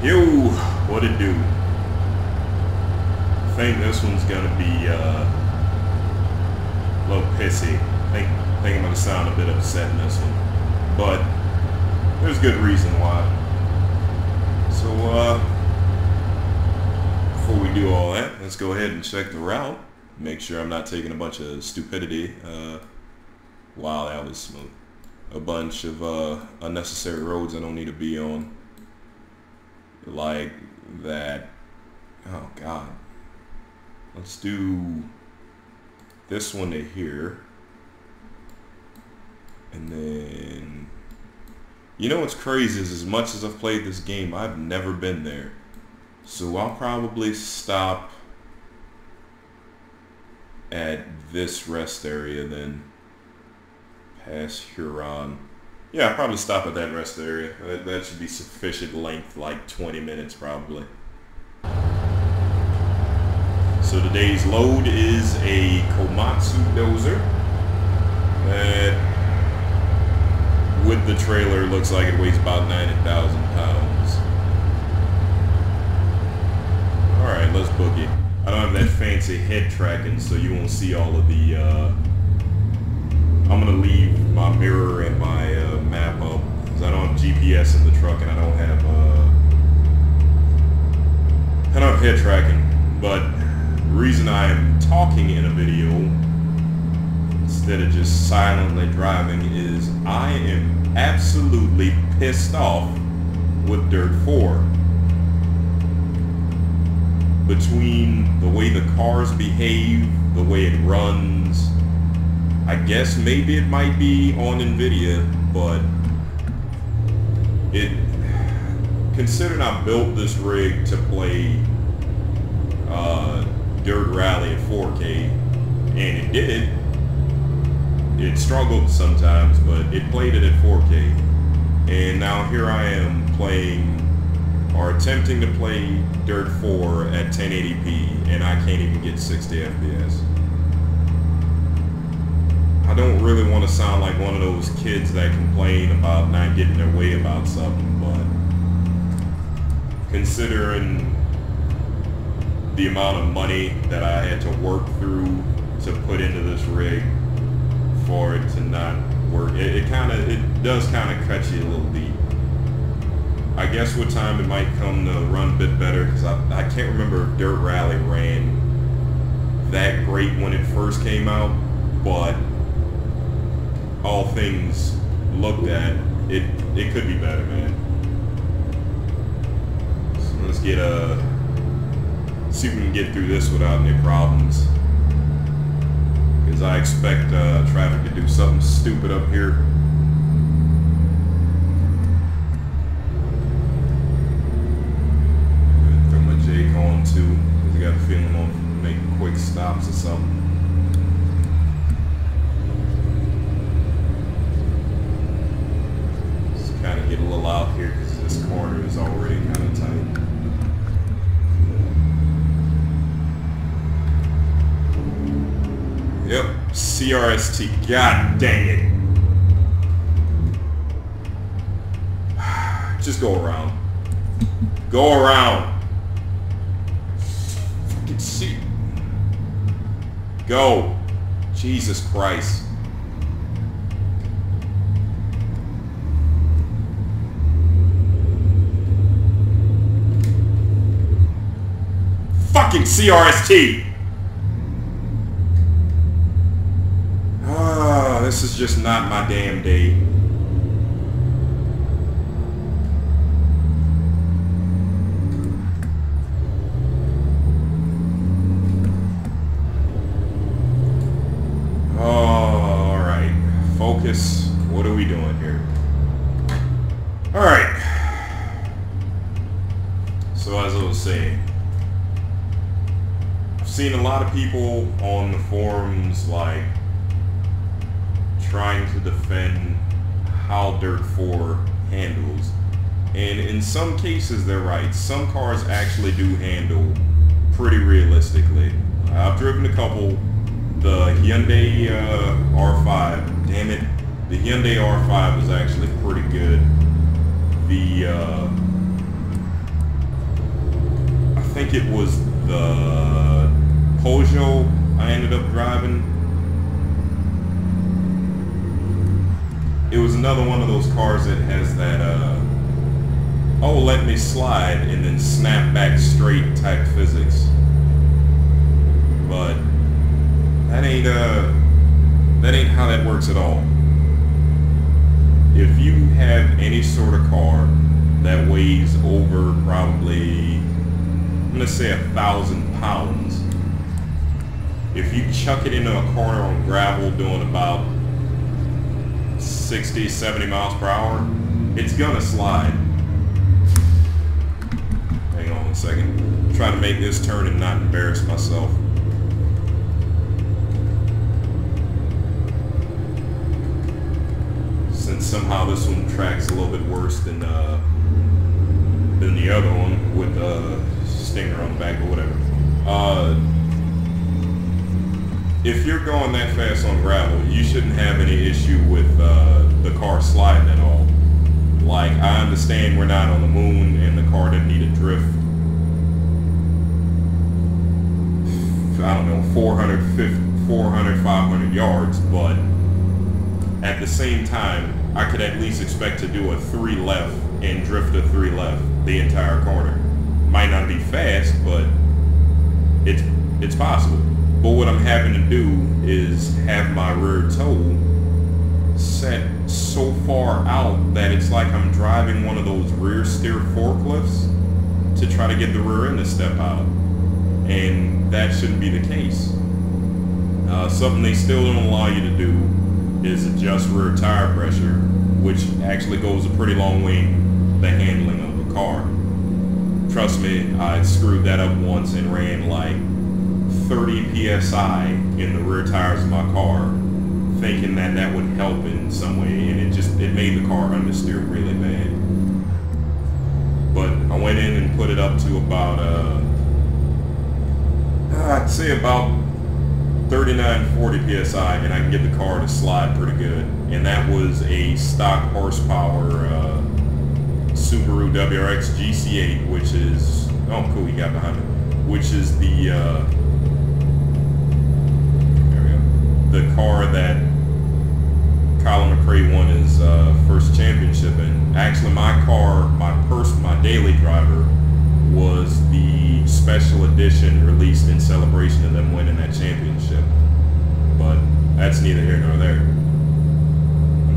Yo, what it do? I think this one's gonna be a little pissy. I think I'm gonna sound a bit upset in this one, but there's good reason why. So before we do all that, let's go ahead and check the route. Make sure I'm not taking a bunch of stupidity. Wow, that was smooth. A bunch of unnecessary roads I don't need to be on. Like that. Oh god. Let's do this one to here. And then, you know what's crazy is, as much as I've played this game, I've never been there. So I'll probably stop at this rest area, then past Huron. Yeah, I'll probably stop at that rest area. That should be sufficient length, like 20 minutes probably. So today's load is a Komatsu dozer that, with the trailer, looks like it weighs about 90,000 pounds. Alright, let's book it. I don't have that fancy head tracking, so you won't see all of the I'm gonna leave my mirror and my map up because I don't have GPS in the truck and I don't have head tracking. But the reason I'm talking in a video instead of just silently driving is I am absolutely pissed off with Dirt 4. Between the way the cars behave, the way it runs, I guess maybe it might be on NVIDIA, but considering I built this rig to play Dirt Rally at 4K, and it did. It struggled sometimes, but it played it at 4K. And now here I am playing, or attempting to play Dirt 4 at 1080p, and I can't even get 60 FPS. I don't really want to sound like one of those kids that complain about not getting their way about something, but considering the amount of money that I had to work through to put into this rig for it to not work, it does kind of cut you a little deep. I guess with time it might come to run a bit better, because I can't remember if Dirt Rally ran that great when it first came out, but all things looked at, it could be better, man. So let's get see if we can get through this without any problems, because I expect traffic to do something stupid up here. Throw my Jake on too, because I got a feeling I'm gonna make quick stops or something. Kind of get a little out here because this corner is already kind of tight. Yep, CRST. God dang it. Just go around. Go around. Fucking see. Go. Jesus Christ. Fucking CRST! This is just not my damn day. Alright. Focus. What are we doing here? Alright. So as I was saying, seen a lot of people on the forums like trying to defend how Dirt 4 handles, and in some cases they're right. Some cars actually do handle pretty realistically. I've driven a couple. The Hyundai R5, damn it, the Hyundai R5 is actually pretty good. The think it was the Peugeot I ended up driving. It was another one of those cars that has that, oh, let me slide and then snap back straight type physics. But that ain't how that works at all. If you have any sort of car that weighs over probably, I'm gonna say 1,000 pounds, if you chuck it into a corner on gravel doing about 60, 70 miles per hour, it's gonna slide. Hang on a second. I'm trying to make this turn and not embarrass myself. Since somehow this one tracks a little bit worse than the other one with the stinger on the back or whatever. If you're going that fast on gravel, you shouldn't have any issue with the car sliding at all. Like, I understand we're not on the moon and the car didn't need a drift, I don't know, 400, 500 yards, but at the same time, I could at least expect to do a 3 left and drift a 3 left the entire corner. Might not be fast, but it's possible. But what I'm having to do is have my rear toe set so far out that it's like I'm driving one of those rear steer forklifts to try to get the rear end to step out. And that shouldn't be the case. Something they still don't allow you to do is adjust rear tire pressure, which actually goes a pretty long way in the handling of the car. Trust me, I screwed that up once and ran like 30 psi in the rear tires of my car, thinking that that would help in some way, and it made the car understeer really bad. But I went in and put it up to about I'd say about 39, 40 psi, and I can get the car to slide pretty good. And that was a stock horsepower Subaru WRX GC8, which is, oh cool, you got behind it, which is the there we go, the car that Colin McRae won his first championship in. Actually, my car, my daily driver, was the special edition released in celebration of them winning that championship. But that's neither here nor there.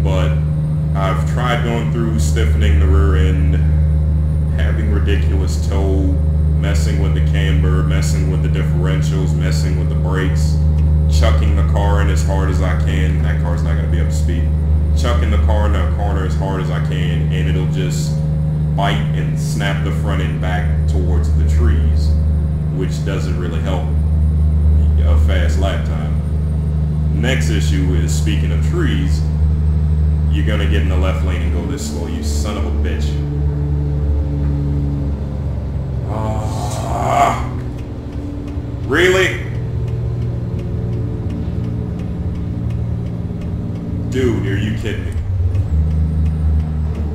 But I've tried going through stiffening the rear end, having ridiculous toe, messing with the camber, messing with the differentials, messing with the brakes, chucking the car in as hard as I can. That car's not going to be up to speed. Chucking the car into a corner as hard as I can, and it'll just bite and snap the front end back towards the trees, which doesn't really help a fast lap time. Next issue is, speaking of trees, you're gonna get in the left lane and go this slow, you son of a bitch. Really? Dude, are you kidding me?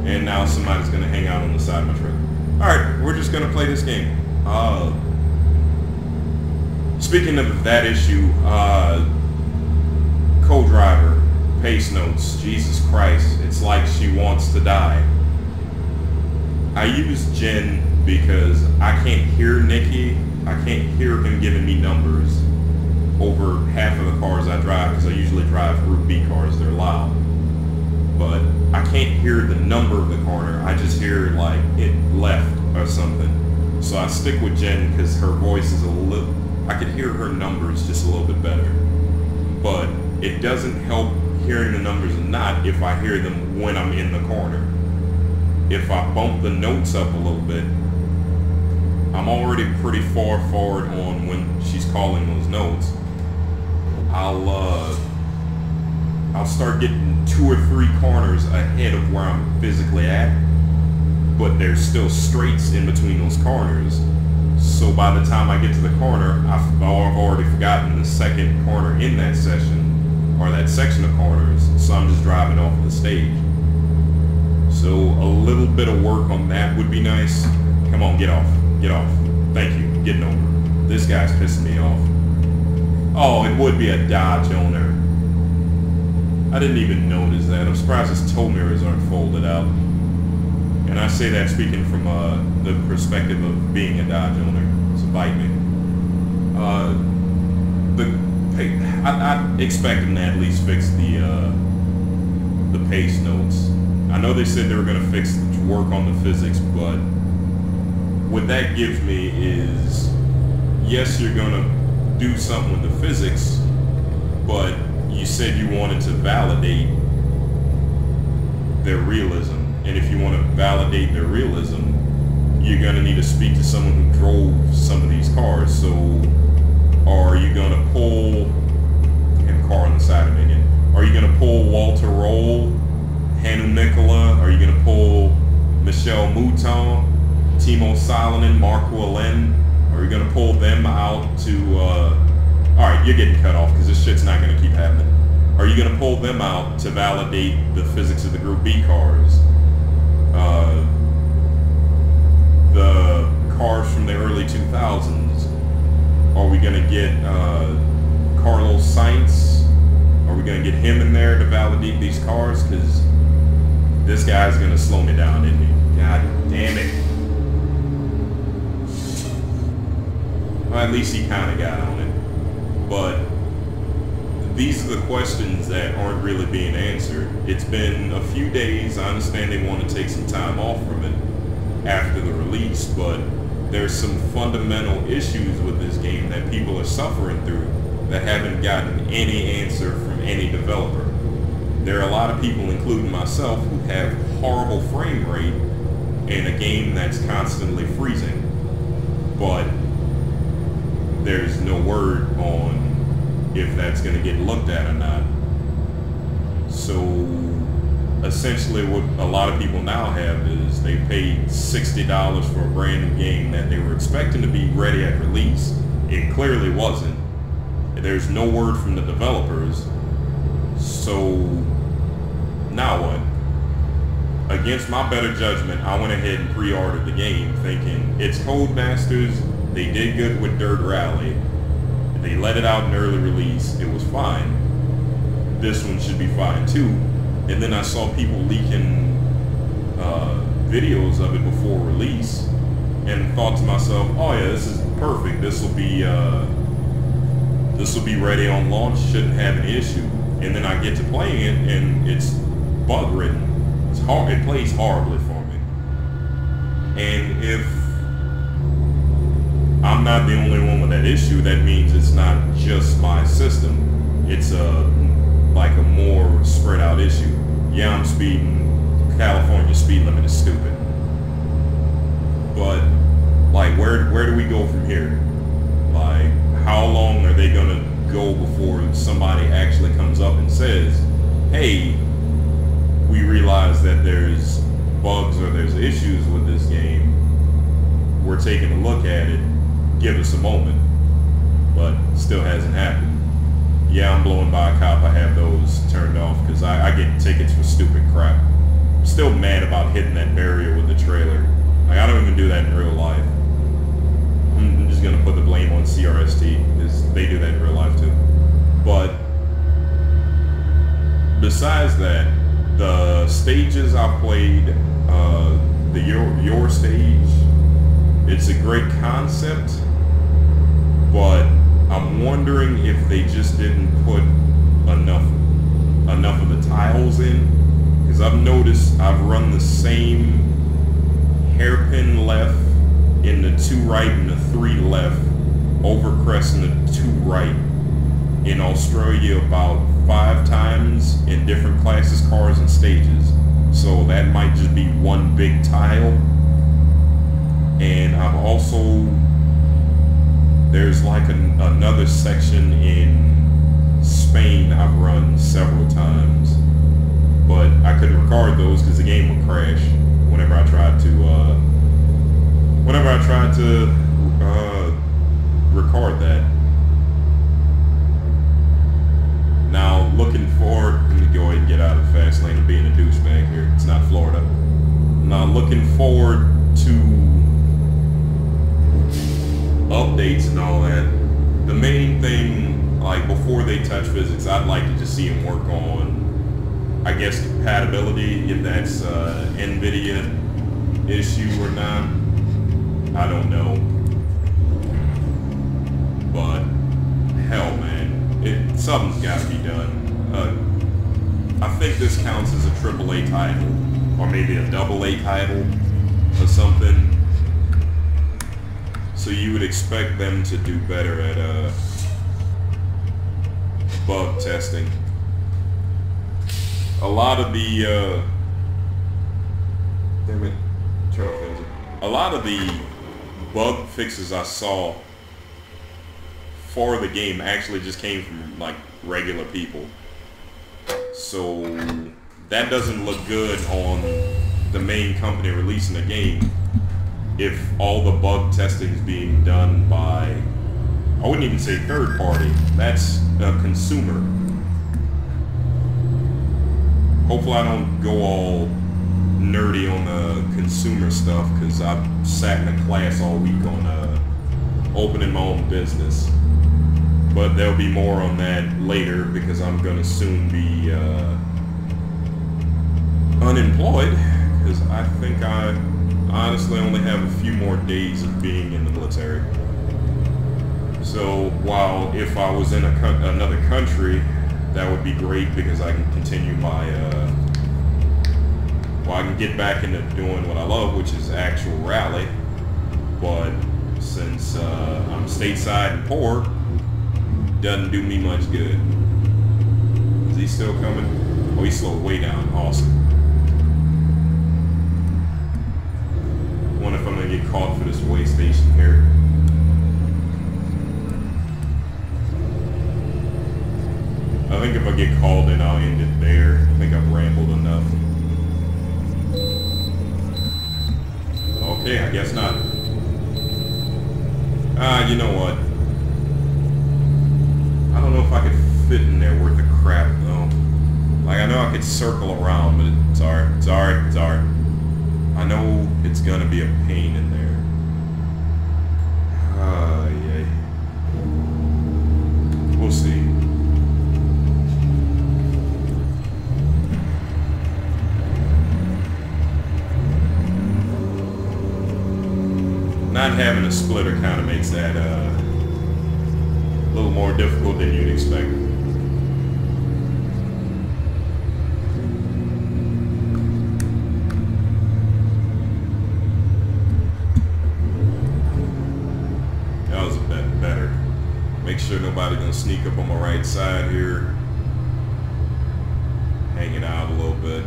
And now somebody's gonna hang out on the side of my truck. Alright, we're just gonna play this game. Speaking of that issue, co-driver, pace notes, Jesus Christ, it's like she wants to die. I use Jen because I can't hear Nikki, I can't hear him giving me numbers over half of the cars I drive, because I usually drive Group B cars, they're loud. But I can't hear the number of the corner, I just hear like it left or something. So I stick with Jen because her voice is a little, I could hear her numbers just a little bit better. But it doesn't help hearing the numbers or not if I hear them when I'm in the corner. If I bump the notes up a little bit, I'm already pretty far forward on when she's calling those notes. I'll start getting 2 or 3 corners ahead of where I'm physically at, but there's still straights in between those corners. So by the time I get to the corner, I've already forgotten the second corner in that session, or that section of corners, so I'm just driving off of the stage. So a little bit of work on that would be nice. Come on, get off, get off. Thank you. Getting over. This guy's pissing me off. Oh, it would be a Dodge owner. I didn't even notice that. I'm surprised his tow mirrors aren't folded out. And I say that speaking from the perspective of being a Dodge owner. So bite me. I expect them to at least fix the pace notes. I know they said they were going to work on the physics, but what that gives me is, yes, you're going to do something with the physics, but you said you wanted to validate their realism. And if you want to validate their realism, you're going to need to speak to someone who drove some of these cars. So are you going to pull, and car on the side of me again, are you going to pull Walter Roll, Hanu Nicola? Are you going to pull Michel Mouton, Timo Salonen, Marco Allen? Are you going to pull them out to, alright, you're getting cut off because this shit's not going to keep happening. Are you going to pull them out to validate the physics of the Group B cars? The cars from the early 2000s. Are we going to get Carlos Sainz? Are we going to get him in there to validate these cars? Because this guy's going to slow me down, isn't he? God damn it. Well, at least he kind of got on it. But these are the questions that aren't really being answered. It's been a few days. I understand they want to take some time off from it after the release, but there's some fundamental issues with this game that people are suffering through that haven't gotten any answer from any developer. There are a lot of people, including myself, who have horrible frame rate in a game that's constantly freezing, but there's no word on if that's going to get looked at or not. So essentially what a lot of people now have is they paid $60 for a brand new game that they were expecting to be ready at release. It clearly wasn't. There's no word from the developers. So now what? Against my better judgment, I went ahead and pre-ordered the game thinking it's Codemasters. They did good with Dirt Rally. They let it out in early release. It was fine. This one should be fine too. And then I saw people leaking videos of it before release and thought to myself, oh yeah, this is perfect. This will be ready on launch. Shouldn't have an issue. And then I get to playing it and it's bug ridden. It's hard. It plays horribly for me. And if I'm not the only one with that issue, that means it's not just my system. It's like a more spread out issue. Yeah, I'm speeding. California speed limit is stupid. But like, where do we go from here? Like, how long are they gonna go before somebody actually comes up and says, hey, we realize that there's bugs or there's issues with this game. We're taking a look at it. Give us a moment. But still hasn't happened. Yeah, I'm blowing by a cop. I have those turned off because I get tickets for stupid crap. I'm still mad about hitting that barrier with the trailer. Like, I don't even do that in real life. I'm just going to put the blame on CRST because they do that in real life too. But besides that, the stages I played, the your stage, it's a great concept, but I'm wondering if they just didn't put enough of the tiles in, because I've noticed I've run the same hairpin left in the 2 right and the 3 left, overcrest in the 2 right in Australia about 5 times in different classes, cars, and stages. So that might just be one big tile. And I've also, there's like another section in Spain I've run several times, but I couldn't record those because the game would crash whenever I tried to record that. Now, looking forward, let me go ahead and get out of the fast lane and being a douchebag here. It's not Florida. Now, looking forward to updates and all that, the main thing, like before they touch physics, I'd like to just see them work on, I guess, compatibility, if that's NVIDIA issue or not. I don't know. But hell, man, something's got to be done. I think this counts as a AAA title, or maybe a AA title or something. So you would expect them to do better at bug testing. A lot of the damn it, turn off those. A lot of the bug fixes I saw for the game actually just came from like regular people. So that doesn't look good on the main company releasing the game if all the bug testing is being done by, I wouldn't even say third party, that's a consumer. Hopefully I don't go all nerdy on the consumer stuff, because I've sat in a class all week on opening my own business. But there'll be more on that later, because I'm going to soon be unemployed, because I think I honestly only have a few more days of being in the military. So while if I was in another country, that would be great, because I can continue my, well, I can get back into doing what I love, which is actual rally. But since I'm stateside and poor, doesn't do me much good. Is he still coming? Oh, he slowed way down. Awesome. Wonder if I'm gonna get caught for this way station here. I think if I get called in, I'll end it there. I think I've rambled enough. Okay, I guess not. You know what? I don't know if I could fit in there worth of crap, though. Like, I know I could circle around, but it's alright, it's alright, it's alright. I know it's gonna be a pain in there. Yay. We'll see. Not having a splitter kind of makes that, a little more difficult than you'd expect. That was a bit better. Make sure nobody's gonna sneak up on my right side here. Hang it out a little bit.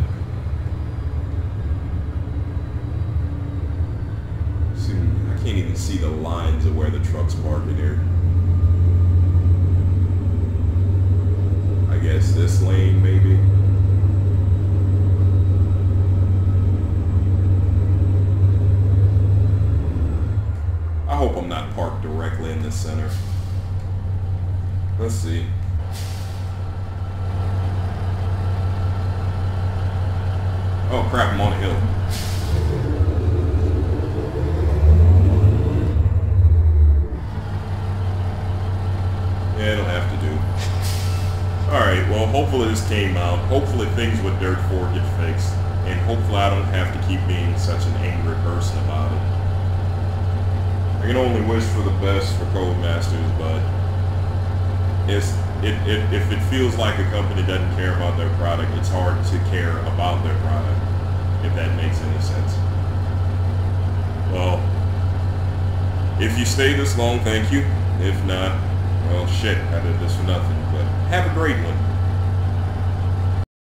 See, I can't even see the lines of where the truck's parking here. I guess this lane, maybe. I hope I'm not parked directly in the center. Let's see. Oh crap, I'm on a hill. Yeah, it'll have to do. Alright, well, hopefully this came out. Hopefully things with Dirt 4 get fixed. And hopefully I don't have to keep being such an angry person about it. I can only wish for the best for Codemasters, but if it feels like a company doesn't care about their product, it's hard to care about their product, if that makes any sense. Well, if you stay this long, thank you. If not, well, shit, I did this for nothing, but have a great one.